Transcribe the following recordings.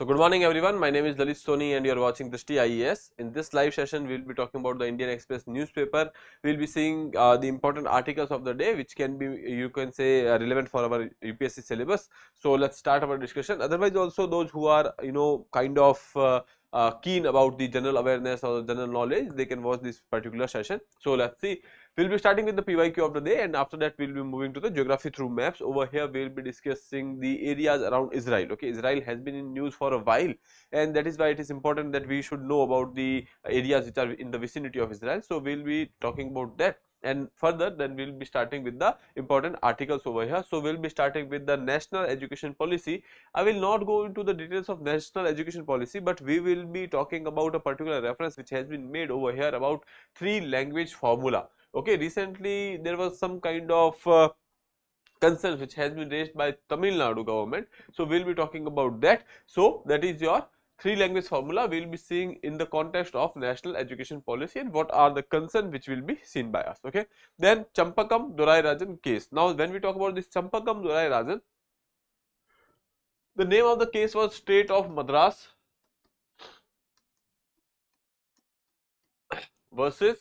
So good morning everyone, my name is Lalit Soni and you are watching Drishti IAS. In this live session we will be talking about the Indian Express newspaper. We will be seeing the important articles of the day which can be, you can say, relevant for our UPSC syllabus. So let's start our discussion. Otherwise also those who are kind of keen about the general awareness or general knowledge, they can watch this particular session. So let's see. We will be starting with the PYQ of the day, and after that we will be moving to the geography through maps. Over here we will be discussing the areas around Israel. Okay, Israel has been in news for a while, and that is why it is important that we should know about the areas which are in the vicinity of Israel. So we will be talking about that, and further then we will be starting with the important articles over here. So we will be starting with the national education policy. I will not go into the details of national education policy, but we will be talking about a particular reference which has been made over here about 3-language formula. Okay, recently there was some kind of concern which has been raised by Tamil Nadu government. So we will be talking about that. So that is your 3-language formula. We will be seeing in the context of national education policy and what are the concerns which will be seen by us. Okay, then Champakam Dorairajan case. Now when we talk about this Champakam Dorairajan, the name of the case was State of Madras versus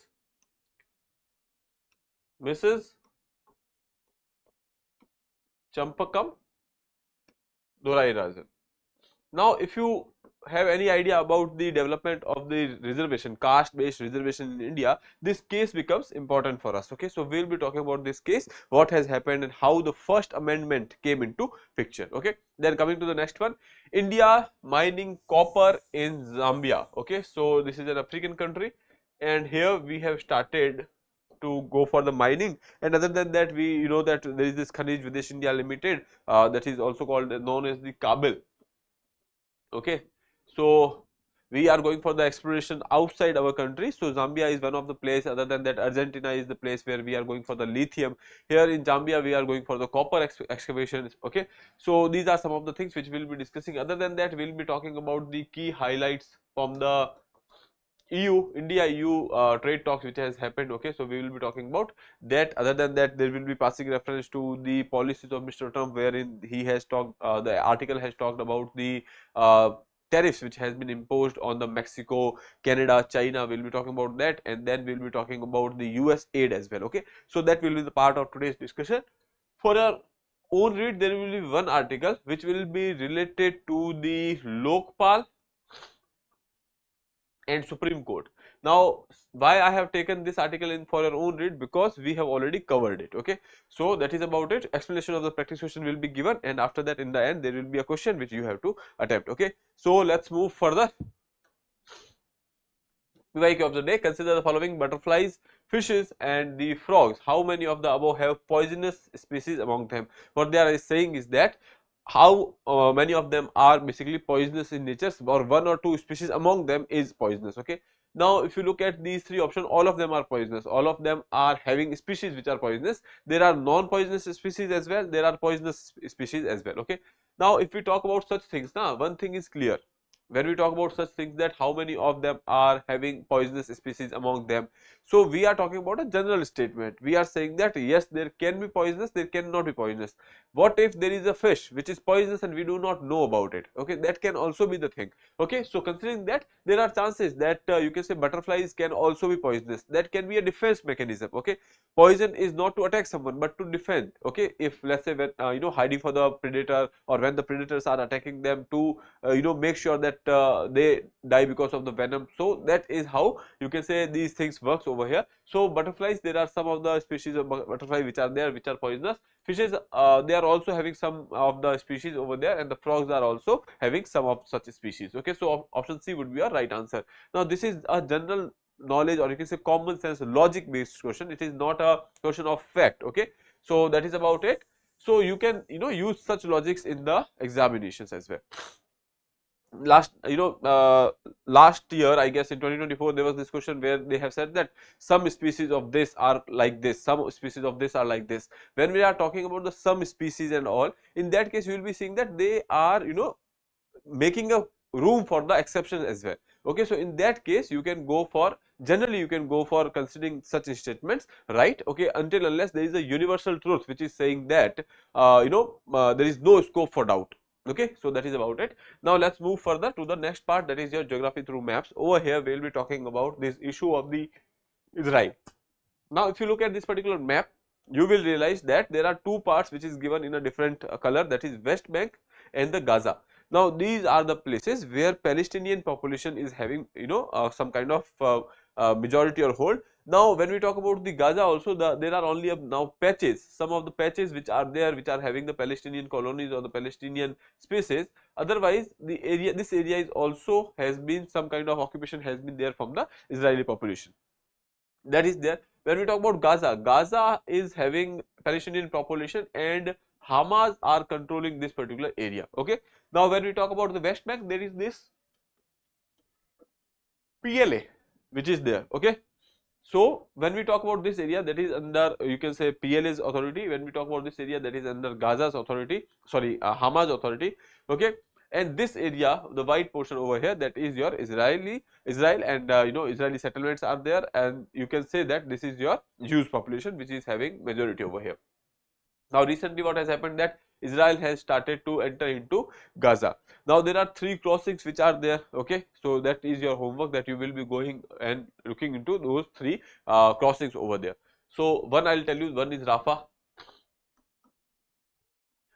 Mrs. Champakam Dorairajan. Now, if you have any idea about the development of the reservation, caste-based reservation in India, this case becomes important for us. Okay, so we will be talking about this case, what has happened and how the first amendment came into picture. Okay, then coming to the next one, India mining copper in Zambia. Okay, so this is an African country, and here we have started to go for the mining, and other than that we know that there is this Khanij Videsh India Limited that is also called known as the Kabil. Okay, so we are going for the exploration outside our country. So Zambia is one of the place. Other than that, Argentina is the place where we are going for the lithium. Here in Zambia we are going for the copper excavations. Okay, so these are some of the things which we will be discussing. Other than that, we will be talking about the key highlights from the India EU trade talks which has happened. Okay, so we will be talking about that. Other than that, there will be passing reference to the policies of Mr. Trump, wherein he has talked, the article has talked about the tariffs which has been imposed on the Mexico, Canada, China. We will be talking about that, and then we will be talking about the US aid as well. Okay, so that will be the part of today's discussion. For our own read, there will be one article which will be related to the Lokpal and Supreme Court. Now, why I have taken this article in for your own read, because we have already covered it. Okay, so that is about it. Explanation of the practice question will be given, and after that in the end there will be a question which you have to attempt. Okay, so let's move further. PYQ of the day: consider the following butterflies, fishes and the frogs. How many of the above have poisonous species among them? What they are saying is that how many of them are basically poisonous in nature, or one or two species among them is poisonous. Okay, now if you look at these three options, all of them are poisonous, all of them are having species which are poisonous. There are non-poisonous species as well, there are poisonous species as well. Okay, now if we talk about such things, now one thing is clear when we talk about such things, that how many of them are having poisonous species among them. So we are talking about a general statement. We are saying that yes, there can be poisonous, there cannot be poisonous. What if there is a fish which is poisonous and we do not know about it? Okay, that can also be the thing. Okay, so considering that, there are chances that you can say butterflies can also be poisonous. That can be a defense mechanism. Okay, poison is not to attack someone but to defend. Okay, if let's say when hiding for the predator, or when the predators are attacking them, to make sure that they die because of the venom. So that is how you can say these things works over here. So butterflies, there are some of the species of butterfly which are there which are poisonous. Fishes, they are also having some of the species over there, and the frogs are also having some of such species. Okay, so option C would be a right answer. Now this is a general knowledge, or you can say common sense logic based question. It is not a question of fact. Okay, so that is about it. So you can use such logics in the examinations as well. Last year, I guess in 2024, there was this question where they have said that some species of this are like this, some species of this are like this. When we are talking about the some species and all, in that case you will be seeing that they are making a room for the exceptions as well. Okay, so in that case you can go for, generally you can go for considering such statements, right? Okay, until unless there is a universal truth which is saying that there is no scope for doubt. Okay, so that is about it. Now let's move further to the next part, that is your geography through maps. Over here we will be talking about this issue of the Israel. Now if you look at this particular map, you will realize that there are two parts which is given in a different color, that is West Bank and the Gaza. Now these are the places where Palestinian population is having some kind of majority or hold. Now when we talk about the Gaza also, there are only now patches, some of the patches which are there, which are having the Palestinian colonies or the Palestinian spaces. Otherwise the area, this area is also has been some kind of occupation has been there from the Israeli population, that is there. When we talk about Gaza, Gaza is having Palestinian population and Hamas are controlling this particular area. Okay. Now when we talk about the West Bank, there is this PLA which is there. Okay. So when we talk about this area, that is under, you can say, PLA's authority. When we talk about this area, that is under Gaza's authority, sorry, Hamas authority. Okay. And this area, the white portion over here, that is your Israel, and Israeli settlements are there, and you can say that this is your Jewish population which is having majority over here. Now recently what has happened, that Israel has started to enter into Gaza. Now there are three crossings which are there. Okay, so that is your homework, that you will be going and looking into those three crossings over there. So one I will tell you, one is Rafah.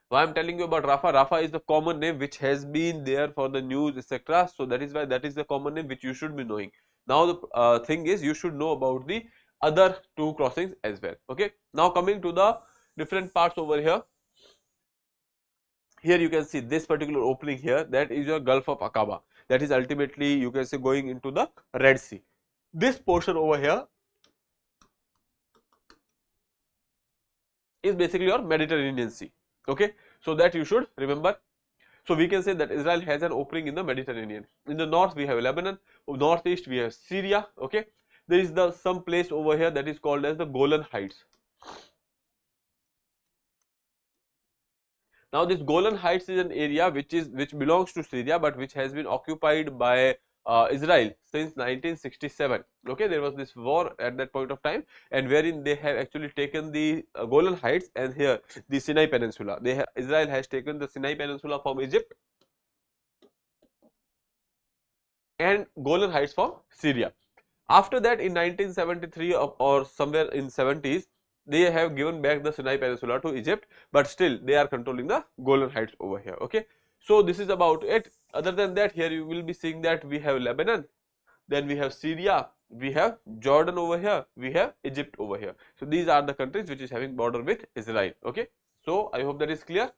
Why I am telling you about Rafah? Rafah is the common name which has been there for the news, etc. So that is why that is the common name which you should be knowing. Now the thing is, you should know about the other two crossings as well. Okay. Now coming to the different parts over here. Here you can see this particular opening here, that is your Gulf of Aqaba. That is ultimately, you can say, going into the Red Sea. This portion over here is basically your Mediterranean Sea. Okay, so that you should remember. So we can say that Israel has an opening in the Mediterranean. In the north we have Lebanon, northeast we have Syria. Okay, there is some place over here that is called as the Golan Heights. Now this Golan Heights is an area which belongs to Syria, but which has been occupied by Israel since 1967. Okay, there was this war at that point of time, and wherein they have actually taken the Golan Heights, and here the Sinai Peninsula. Israel has taken the Sinai Peninsula from Egypt and Golan Heights from Syria. After that, in 1973 or somewhere in 70s, they have given back the Sinai Peninsula to Egypt, but still they are controlling the Golan Heights over here. Okay, so this is about it. Other than that, here you will be seeing that we have Lebanon, then we have Syria, we have Jordan over here, we have Egypt over here. So these are the countries which is having border with Israel. Okay, so I hope that is clear.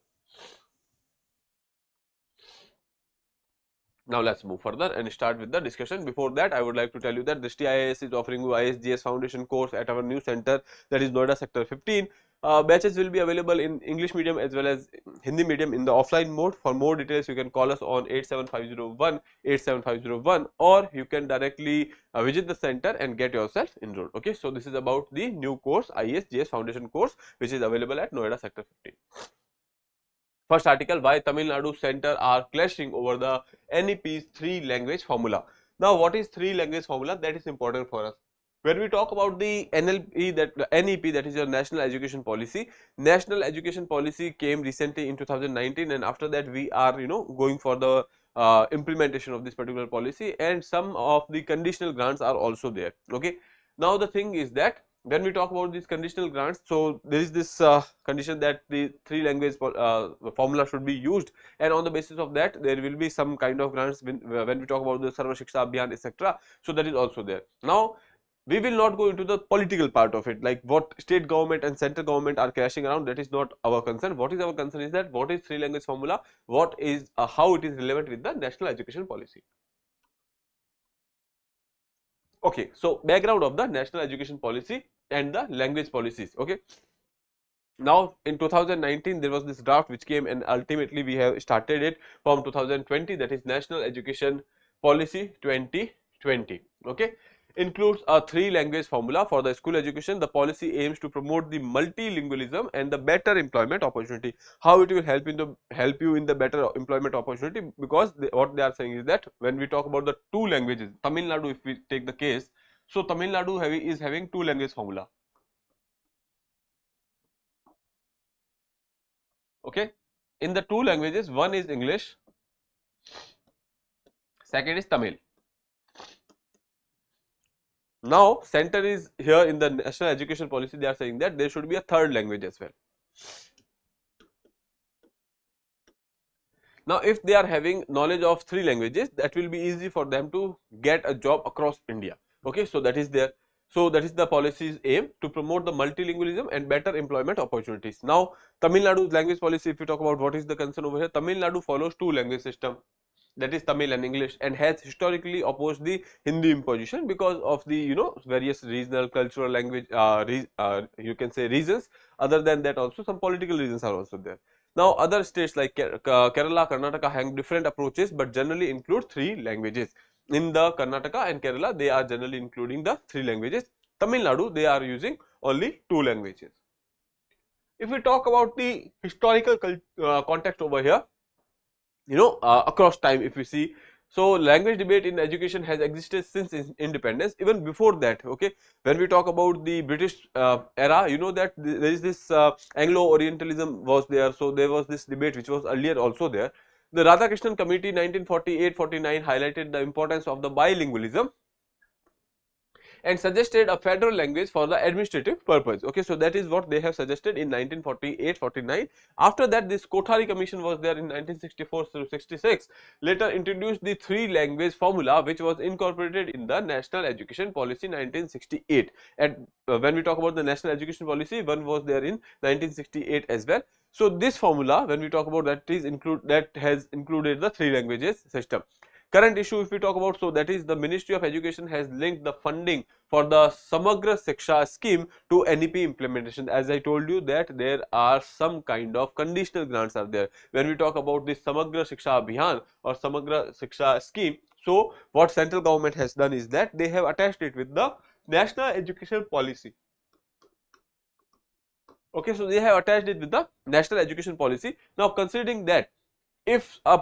Now let's move further and start with the discussion. Before that, I would like to tell you that Drishti IAS is offering you ISGS Foundation course at our new center, that is Noida Sector 15. Batches will be available in English medium as well as Hindi medium in the offline mode. For more details, you can call us on 87501 87501, or you can directly visit the center and get yourself enrolled. Okay, so this is about the new course, ISGS Foundation course, which is available at Noida Sector 15. First article, why Tamil Nadu center are clashing over the NEP's three language formula. Now what is three language formula? That is important for us. When we talk about the NLP, NEP, that is your National Education Policy. National Education Policy came recently in 2019, and after that we are going for the implementation of this particular policy, and some of the conditional grants are also there. Okay. Now the thing is that when we talk about these conditional grants, so there is this condition that the three language formula should be used, and on the basis of that there will be some kind of grants when we talk about the Sarva Shiksha Abhiyan, etc. So that is also there. Now we will not go into the political part of it, like what state government and central government are crashing around. That is not our concern. What is our concern is that what is three language formula, what is how it is relevant with the national education policy. Okay, so background of the national education policy and the language policies. Okay, now in 2019 there was this draft which came, and ultimately we have started it from 2020, that is National Education Policy 2020. Okay, includes a three language formula for the school education. The policy aims to promote the multilingualism and the better employment opportunity. How it will help you in the better employment opportunity, because what they are saying is that when we talk about the two languages, Tamil Nadu, if we take the case, so Tamil Nadu is having two language formula. Okay, in the two languages, one is English, second is Tamil. Now center is here in the national education policy, they are saying that there should be a third language as well. Now if they are having knowledge of three languages, that will be easy for them to get a job across India. Okay, so that is there. So that is the policy's aim, to promote the multilingualism and better employment opportunities. Now Tamil Nadu's language policy, if you talk about what is the concern over here, Tamil Nadu follows two language system, that is Tamil and English, and has historically opposed the Hindi imposition because of the various regional, cultural, language you can say reasons. Other than that, also some political reasons are also there. Now other states like Kerala, Karnataka have different approaches, but generally include three languages. In the Karnataka and Kerala, they are generally including the three languages. Tamil Nadu, they are using only two languages. If we talk about the historical context over here, across time, if we see, so language debate in education has existed since independence, even before that. Okay, when we talk about the British era, that there is this Anglo-Orientalism was there, so there was this debate which was earlier also there. The Radhakrishnan Committee 1948-49 highlighted the importance of the bilingualism and suggested a federal language for the administrative purpose. Okay, so that is what they have suggested in 1948-49. After that, this Kothari Commission was there in 1964-66. Later introduced the three language formula, which was incorporated in the National Education Policy 1968. And when we talk about the National Education Policy, one was there in 1968 as well. So this formula, when we talk about that, has included the three languages system. Current issue, if we talk about, so that is the Ministry of Education has linked the funding for the Samagra Shiksha scheme to NEP implementation. As I told you that there are some kind of conditional grants are there when we talk about this Samagra Shiksha Abhiyan or Samagra Shiksha scheme. So what central government has done is that they have attached it with the National Education Policy. Okay, so they have attached it with the National Education Policy. Now considering that if a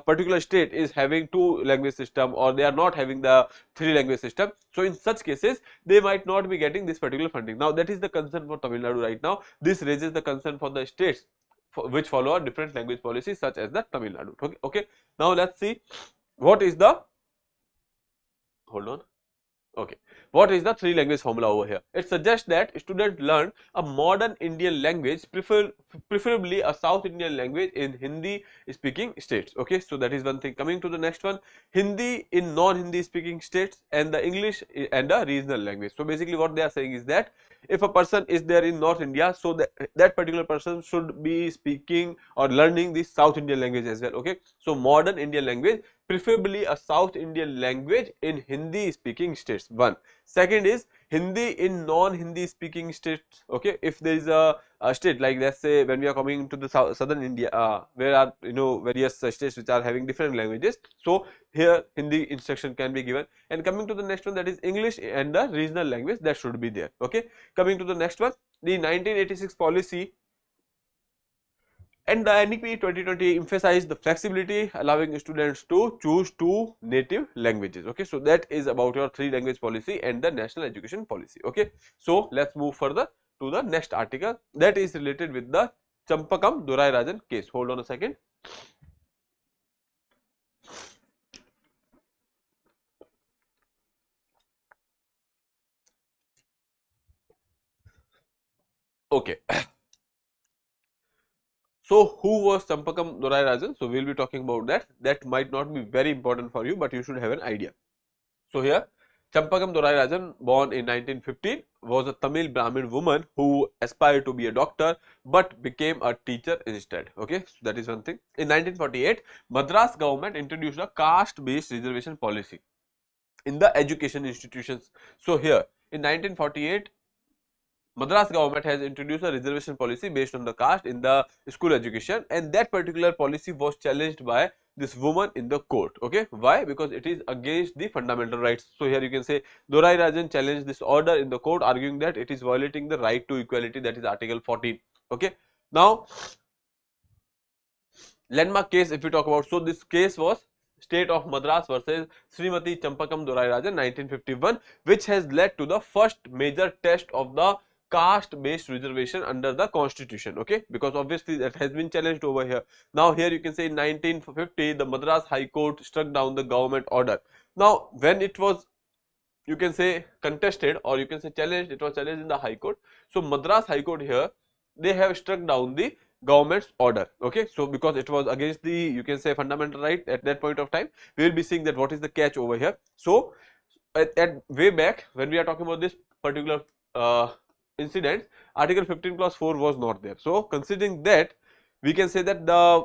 particular state is having two language system, or they are not having the three language system, so in such cases they might not be getting this particular funding. Now that is the concern for Tamil Nadu right now. This raises the concern for the states which follow a different language policy, such as the Tamil Nadu. Okay, now let's see what is the, hold on. Okay, what is the three language formula over here? It suggests that students learn a modern Indian language, preferably a South Indian language in Hindi speaking states. Okay, so that is one thing. Coming to the next one, Hindi in non-Hindi speaking states, and the English and the regional language. So basically what they are saying is that if a person is there in North India, so that particular person should be speaking or learning the South Indian language as well. Okay, so modern Indian language, preferably a South Indian language in Hindi speaking states. One. Second is Hindi in non-Hindi speaking states. Okay, if there is a state like, let's say when we are coming to the southern India, where are various states which are having different languages, so here Hindi instruction can be given. And coming to the next one, that is English and the regional language, that should be there. Okay, coming to the next one, the 1986 policy and the NEP 2020 emphasized the flexibility, allowing students to choose two native languages. Okay, so that is about your three language policy and the national education policy. Okay, so let's move further to the next article, that is related with the Champakam Dorairajan case. Hold on a second. Okay. So who was Champakam Dorairajan? So we will be talking about that. That might not be very important for you, but you should have an idea. So here Champakam Dorairajan, born in 1915, was a Tamil Brahmin woman who aspired to be a doctor but became a teacher instead. Okay, so that is one thing. In 1948, Madras government introduced a caste-based reservation policy in the education institutions. So here in 1948, Madras government has introduced a reservation policy based on the caste in the school education, and that particular policy was challenged by this woman in the court. Okay, why? Because it is against the fundamental rights. So here you can say Dorairajan challenged this order in the court, arguing that it is violating the right to equality, that is Article 14. Okay, now landmark case, if we talk about, so this case was State of Madras versus Srimati Champakam Dorairajan 1951, which has led to the first major test of the caste based reservation under the constitution, okay, because obviously that has been challenged over here. Now here you can say in 1950 the Madras High Court struck down the government order. Now when it was, you can say, contested, or you can say challenged, it was challenged in the High Court. So Madras High Court here, they have struck down the government's order, okay. So because it was against the, you can say, fundamental right at that point of time, we will be seeing that what is the catch over here. So at way back when we are talking about this particular incident, Article 15 clause 4 was not there. So considering that, we can say that the,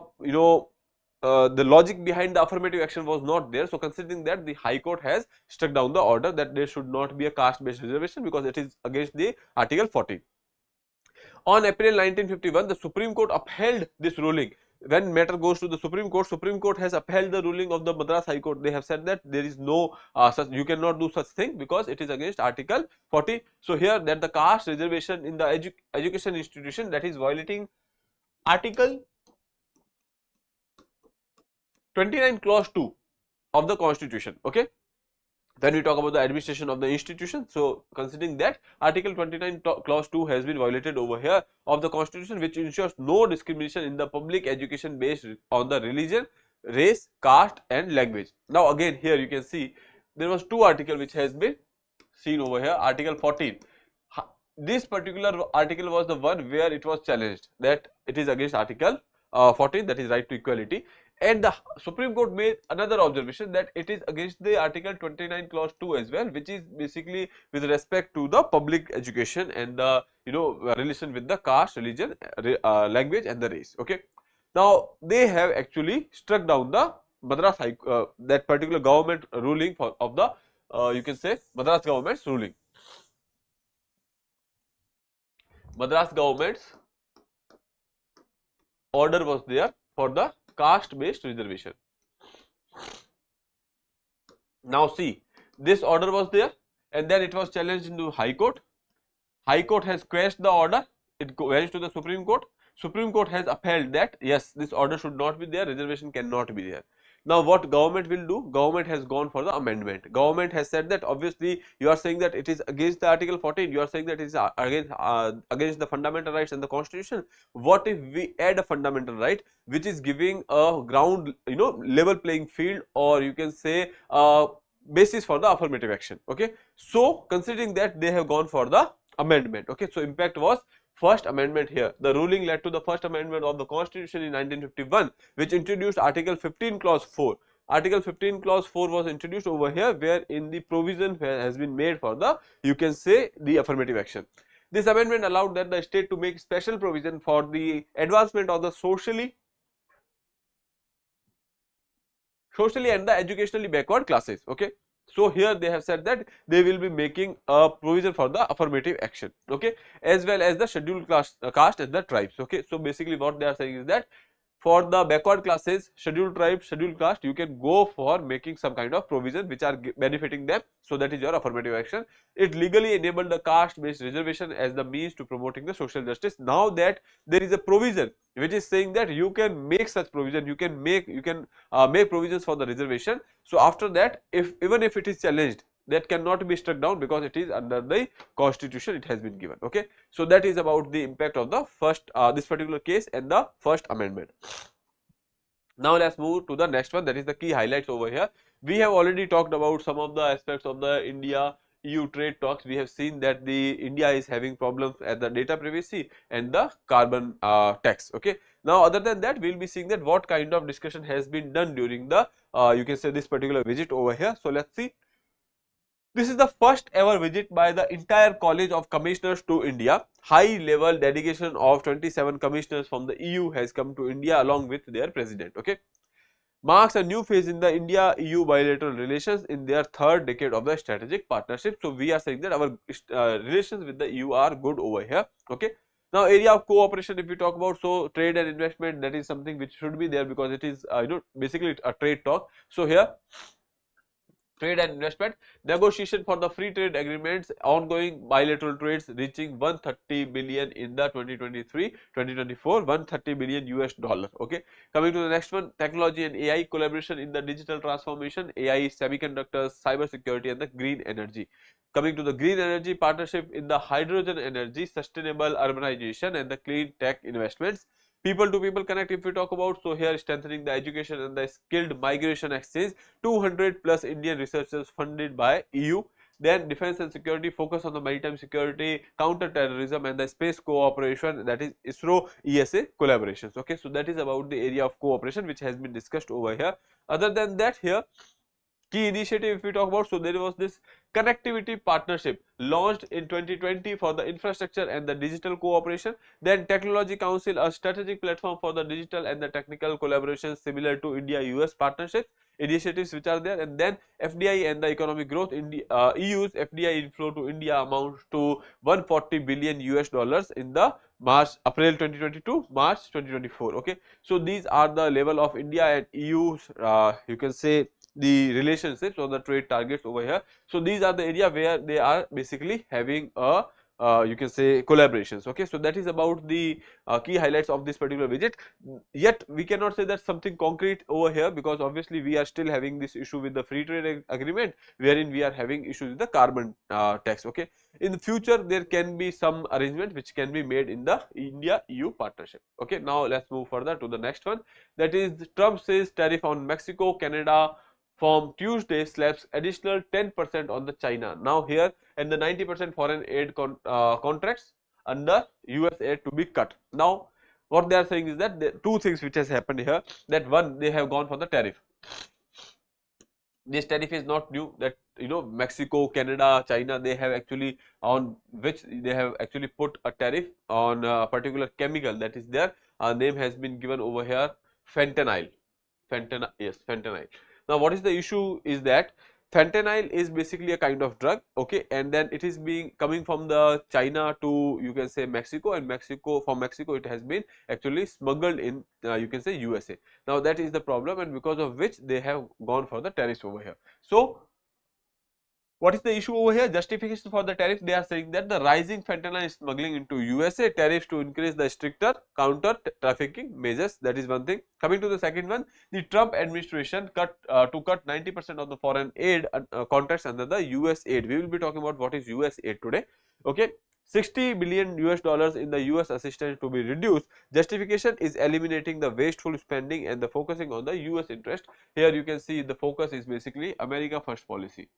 the logic behind the affirmative action was not there. So considering that, the High Court has struck down the order that there should not be a caste based reservation because it is against the Article 14. On April 1951, the Supreme Court upheld this ruling. When matter goes to the Supreme Court has upheld the ruling of the Madras High Court. They have said that there is no such, you cannot do such thing because it is against Article 40. So here that the caste reservation in the education institution, that is violating Article 29 clause 2 of the Constitution, okay. Then we talk about the administration of the institution. So considering that Article 29 clause 2 has been violated over here of the Constitution, which ensures no discrimination in the public education based on the religion, race, caste and language. Now again here you can see there was two articles which has been seen over here. Article 14, this particular article was the one where it was challenged that it is against Article 14, that is right to equality. And the Supreme Court made another observation that it is against the Article 29 clause 2 as well, which is basically with respect to the public education and the, relation with the caste, religion, language and the race, okay. Now they have actually struck down the Madras High, that particular government ruling of the, you can say, Madras government's ruling. Madras government's order was there for the caste based reservation. Now see, this order was there and then it was challenged into High Court. High Court has quashed the order, it went to the Supreme Court. Supreme Court has upheld that yes, this order should not be there, reservation cannot be there. Now what government will do? Government has gone for the amendment. Government has said that obviously you are saying that it is against the Article 14, you are saying that it is against the fundamental rights and the Constitution. What if we add a fundamental right which is giving a ground, level playing field, or you can say basis for the affirmative action, okay. So considering that, they have gone for the amendment, okay. So impact was First Amendment here. The ruling led to the First Amendment of the Constitution in 1951, which introduced Article 15 clause 4. Article 15 clause 4 was introduced over here, where in the provision has been made for the, you can say, the affirmative action. This amendment allowed that the state to make special provision for the advancement of the socially and the educationally backward classes, okay. So here they have said that they will be making a provision for the affirmative action, okay, as well as the scheduled caste and the tribes, okay. So basically what they are saying is that for the backward classes, scheduled tribes, scheduled caste, you can go for making some kind of provision which are benefiting them. So that is your affirmative action. It legally enabled the caste based reservation as the means to promoting the social justice. Now that there is a provision which is saying that you can make such provision, you can make provisions for the reservation. So after that, even if it is challenged, that cannot be struck down because it is under the Constitution, it has been given, okay. So that is about the impact of the first this particular case and the First Amendment. Now let's move to the next one, that is the key highlights over here. We have already talked about some of the aspects of the India EU trade talks. We have seen that the India is having problems at the data privacy and the carbon tax, okay. Now other than that, we will be seeing that what kind of discussion has been done during the you can say this particular visit over here. So let's see. This is the first ever visit by the entire College of Commissioners to India. High level delegation of 27 commissioners from the EU has come to India along with their president, okay. Marks a new phase in the India-EU bilateral relations in their third decade of the strategic partnership. So we are saying that our relations with the EU are good over here, okay. Now area of cooperation, if we talk about, so trade and investment, that is something which should be there because it is basically a trade talk. So here trade and investment, negotiation for the free trade agreements, ongoing bilateral trades reaching 130 billion in the 2023-2024, 130 billion US dollar, okay. Coming to the next one, technology and AI collaboration in the digital transformation, AI, semiconductors, cyber security and the green energy. Coming to the green energy partnership in the hydrogen energy, sustainable urbanization and the clean tech investments. People to people connect, if we talk about, so here strengthening the education and the skilled migration exchange, 200 plus Indian researchers funded by EU. Then defense and security, focus on the maritime security, counter terrorism and the space cooperation, that is ISRO ESA collaborations. Okay, so that is about the area of cooperation which has been discussed over here. Other than that, here key initiative if we talk about, so there was this connectivity partnership launched in 2020 for the infrastructure and the digital cooperation. Then technology council, a strategic platform for the digital and the technical collaboration similar to India US partnerships initiatives which are there. And then FDI and the economic growth, India, EU's FDI inflow to India amounts to 140 billion US dollars in the April 2022 March 2024. Okay, so these are the level of India and EU's you can say the relationships or the trade targets over here. So these are the area where they are basically having a you can say collaborations. Okay, so that is about the key highlights of this particular visit. Yet we cannot say that something concrete over here, because obviously we are still having this issue with the free trade agreement, wherein we are having issues with the carbon tax. Okay, in the future there can be some arrangement which can be made in the India EU partnership. Okay, now let's move further to the next one, that is Trump says tariff on Mexico, Canada from Tuesday slaps additional 10% on the China. Now here, and the 90% foreign aid contracts under US aid to be cut. Now what they are saying is that the two things which has happened here, that one, they have gone for the tariff. This tariff is not new, that you know Mexico, Canada, China, they have actually on which they have actually put a tariff on a particular chemical that is there. Name has been given over here, fentanyl. Yes, fentanyl. Now what is the issue is that fentanyl is basically a kind of drug, okay, and then it is being coming from the China to you can say Mexico, and from Mexico it has been actually smuggled in you can say USA. Now that is the problem, and because of which they have gone for the tariffs over here. So what is the issue over here? Justification for the tariff, they are saying that the rising fentanyl smuggling into USA, tariffs to increase the stricter counter trafficking measures. That is one thing. Coming to the second one, the Trump administration cut 90% of the foreign aid contracts under the US aid. We will be talking about what is US aid today. Okay, 60 billion US dollars in the US assistance to be reduced. Justification is eliminating the wasteful spending and the focusing on the US interest. Here you can see the focus is basically America first policy.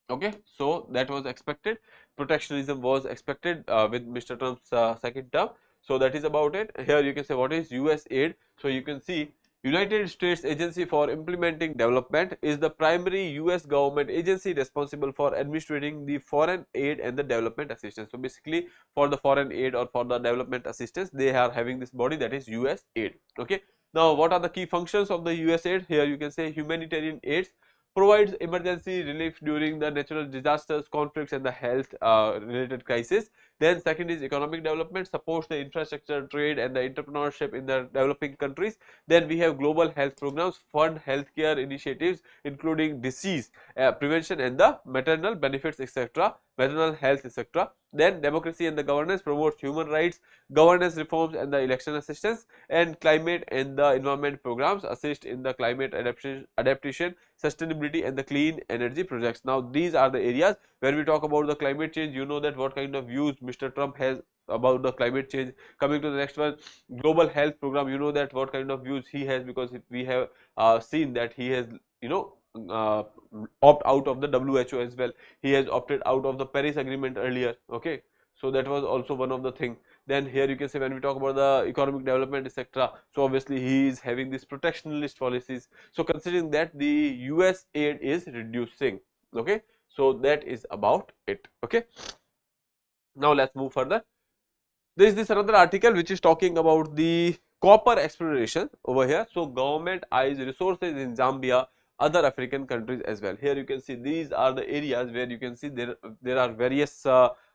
Okay, so that was expected, protectionism was expected with Mr. Trump's second term. So that is about it. Here you can say what is US aid. So you can see United States Agency for Implementing Development is the primary US government agency responsible for administrating the foreign aid and the development assistance. So basically for the foreign aid or for the development assistance, they are having this body, that is US aid. Okay, now what are the key functions of the US aid? Here you can say humanitarian aids, provides emergency relief during the natural disasters, conflicts and the health related crisis. Then second is economic development, supports the infrastructure, trade and the entrepreneurship in the developing countries. Then we have global health programs, fund healthcare initiatives including disease prevention and the maternal benefits etc., maternal health etc. Then democracy and the governance, promotes human rights, governance reforms and the election assistance. And climate and the environment programs, assist in the climate adaptation, sustainability and the clean energy projects. Now these are the areas where we talk about the climate change. You know that what kind of views Mr. Trump has about the climate change. Coming to the next one, global health program, you know that what kind of views he has, because we have seen that he has you know opt out of the WHO as well. He has opted out of the Paris Agreement earlier. Okay, so that was also one of the thing. Then here you can say when we talk about the economic development etc., so obviously he is having these protectionist policies. So considering that, the US aid is reducing. Okay, so that is about it. Okay, now let's move further. There is this another article which is talking about the copper exploration over here. So government eyes resources in Zambia, other African countries as well. Here you can see these are the areas where you can see there are various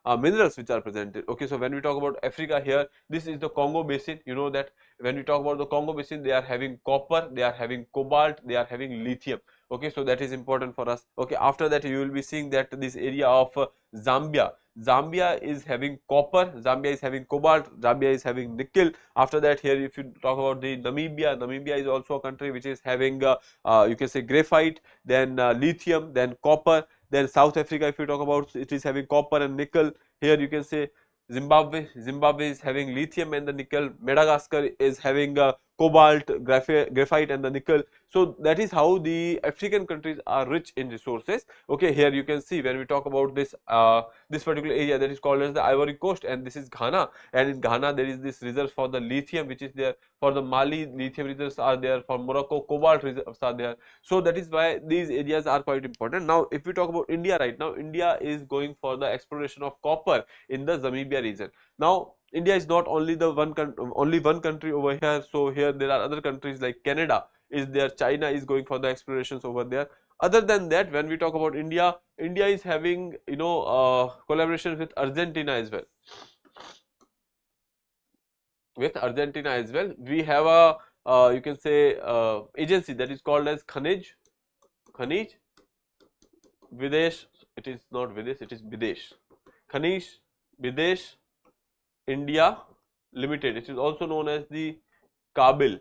minerals which are presented. Okay, so when we talk about Africa here, this is the Congo basin. You know that when we talk about the Congo basin, they are having copper, they are having cobalt, they are having lithium. Okay, so that is important for us. Okay, after that you will be seeing that this area of Zambia. Zambia is having copper, Zambia is having cobalt, Zambia is having nickel. After that, here if you talk about the Namibia, Namibia is also a country which is having you can say graphite, then lithium, then copper. Then South Africa, if you talk about, it is having copper and nickel. Here you can say Zimbabwe, Zimbabwe is having lithium and the nickel. Madagascar is having cobalt, graphite and the nickel. So that is how the African countries are rich in resources. Okay, here you can see when we talk about this this particular area, that is called as the Ivory Coast, and this is Ghana, and in Ghana there is this reserve for the lithium which is there. For the Mali, lithium reserves are there. For Morocco, cobalt reserves are there. So that is why these areas are quite important. Now if we talk about India right now, India is going for the exploration of copper in the Zambia region. Now India is not only the only one country over here. So here there are other countries like Canada is there, China is going for the explorations over there. Other than that, when we talk about India, India is having collaboration with Argentina as well. With Argentina as well, we have a you can say agency that is called as Khanij Videsh. It is not Videsh, it is Videsh. Khanij Videsh India Limited. It is also known as the Kabil.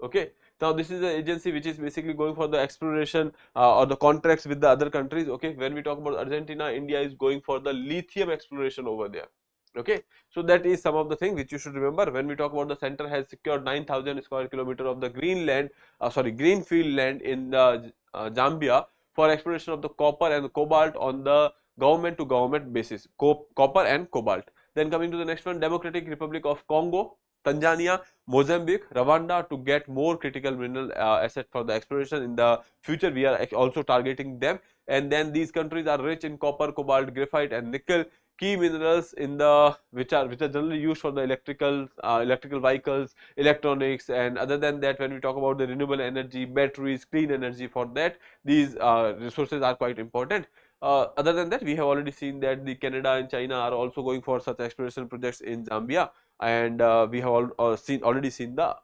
Okay. Now this is an agency which is basically going for the exploration or the contracts with the other countries. Okay. When we talk about Argentina, India is going for the lithium exploration over there. Okay. So that is some of the things which you should remember. When we talk about the center has secured 9,000 square kilometer of the greenfield land in the Zambia for exploration of the copper and the cobalt on the government to government basis, copper and cobalt. Then coming to the next one, Democratic Republic of Congo, Tanzania, Mozambique, Rwanda, to get more critical mineral asset for the exploration in the future. We are also targeting them, and then these countries are rich in copper, cobalt, graphite and nickel, key minerals in the which are generally used for the electrical vehicles, electronics, and other than that, when we talk about the renewable energy, batteries, clean energy, for that these resources are quite important. Other than that, we have already seen that the Canada and China are also going for such exploration projects in Zambia, and we have already seen the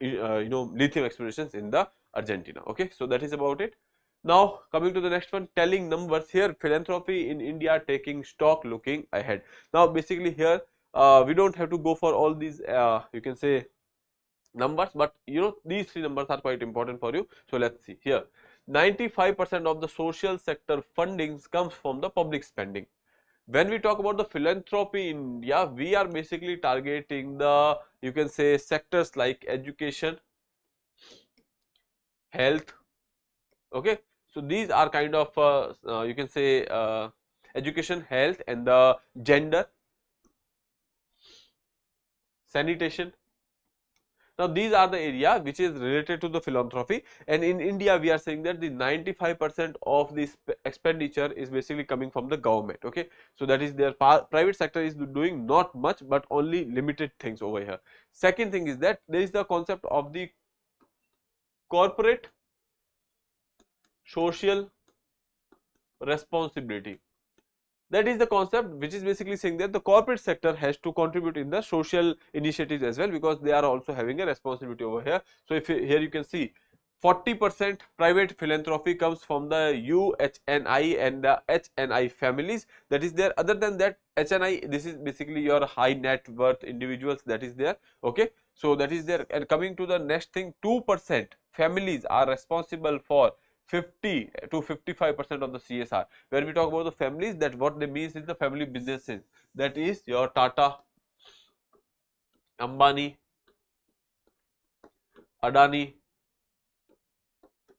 lithium explorations in the Argentina. Okay, so that is about it. Now coming to the next one, telling numbers. Here, philanthropy in India taking stock, looking ahead. Now basically here we don't have to go for all these you can say numbers, but these three numbers are quite important for you. So let's see here. 95% of the social sector fundings comes from the public spending. When we talk about the philanthropy in India, we are basically targeting the, you can say, sectors like education, health. Okay, so these are kind of you can say education, health, and the gender, sanitation. Now these are the area which is related to the philanthropy, and in India we are saying that the 95% of this expenditure is basically coming from the government. Okay, so that is their private sector is doing not much but only limited things over here. Second thing is that there is the concept of the corporate social responsibility. That is the concept which is basically saying that the corporate sector has to contribute in the social initiatives as well, because they are also having a responsibility over here. So if here you can see 40% private philanthropy comes from the UHNI and the HNI families, that is there. Other than that, HNI, this is basically your high net worth individuals, that is there. Okay, so that is there. And coming to the next thing, 2% families are responsible for 50 to 55% of the CSR. When we talk about the families, that what they means is the family businesses, that is your Tata, Ambani, Adani,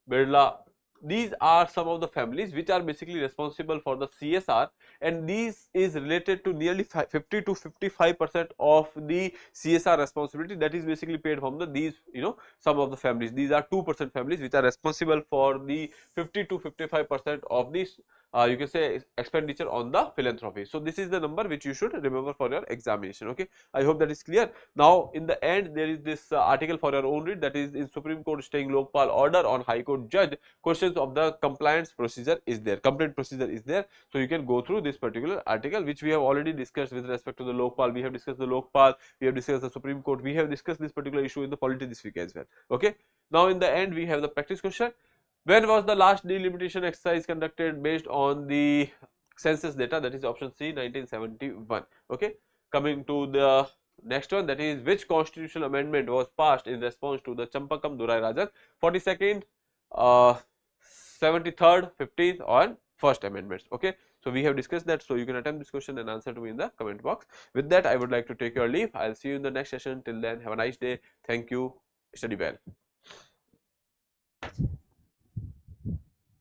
Birla. These are some of the families which are basically responsible for the CSR, and these is related to nearly 50 to 55% of the CSR responsibility that is basically paid from the these some of the families. These are 2% families which are responsible for the 50 to 55% of this you can say expenditure on the philanthropy. So this is the number which you should remember for your examination. Okay, I hope that is clear. Now in the end there is this article for your own read, that is in Supreme Court staying Lokpal order on High Court judge, questions of the compliance procedure is there, complaint procedure is there. So you can go through this particular article which we have already discussed with respect to the Lokpal. We have discussed the Lokpal, we have discussed the Supreme Court, we have discussed this particular issue in the polity this week as well. Okay, now in the end we have the practice question. When was the last delimitation exercise conducted based on the census data, that is option C, 1971. Okay. Coming to the next one, that is which constitutional amendment was passed in response to the Champakam Dorairajan, 42nd, 73rd, 15th and 1st amendments. Okay. So, we have discussed that. So, you can attempt this question and answer to me in the comment box. With that, I would like to take your leave. I will see you in the next session. Till then, have a nice day. Thank you. Study well.